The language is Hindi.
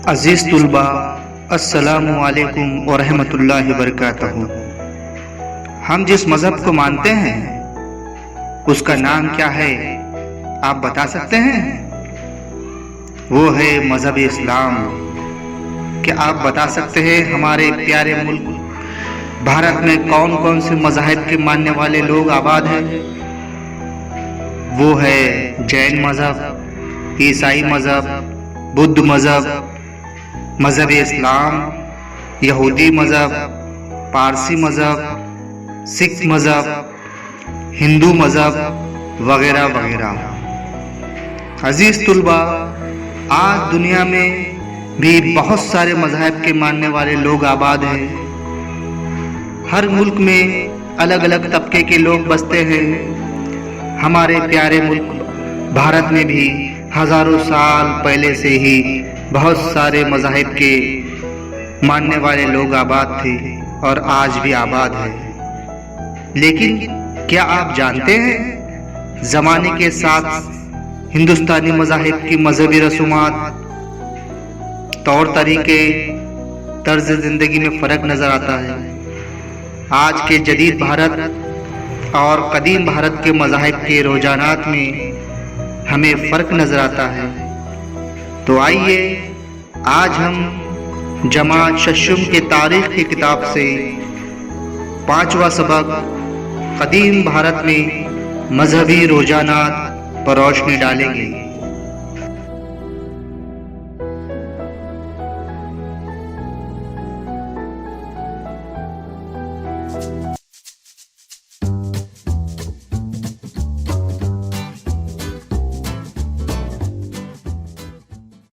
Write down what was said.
अज़ीज़ तुलबा, अस्सलामु अलैकुम व रहमतुल्लाहि व बरकातहू। हम जिस मज़हब को मानते हैं उसका नाम क्या है आप बता सकते हैं? वो है मज़हब इस्लाम। क्या आप बता सकते हैं हमारे प्यारे मुल्क भारत में कौन कौन से मज़ाहिब के मानने वाले लोग आबाद हैं? वो है जैन मज़हब, ईसाई मज़हब, बुद्ध मज़हब, मज़हब इस्लाम, यहूदी मज़हब, पारसी मज़हब, सिख मज़हब, हिंदू मज़हब वगैरह वगैरह। अज़ीज़ तुलबा, आज दुनिया में भी बहुत सारे मज़ाहिब के मानने वाले लोग आबाद हैं। हर मुल्क में अलग अलग तबके के लोग बसते हैं। हमारे प्यारे मुल्क भारत में भी हज़ारों साल पहले से ही बहुत सारे मज़ाहिब के मानने वाले लोग आबाद थे और आज भी आबाद है। लेकिन क्या आप जानते हैं ज़माने के साथ हिंदुस्तानी मज़ाहिब की मजहबी रसूमात, तौर तरीके, तर्ज ज़िंदगी में फ़र्क नज़र आता है। आज के जदीद भारत और कदीम भारत के मज़ाहिब के रुझानात में हमें फ़र्क नज़र आता है। तो आइए आज हम जमात शशुम के तारीख़ की किताब से 5वां सबक कदीम भारत में मजहबी रुझानात पर रोशनी डालेंगे।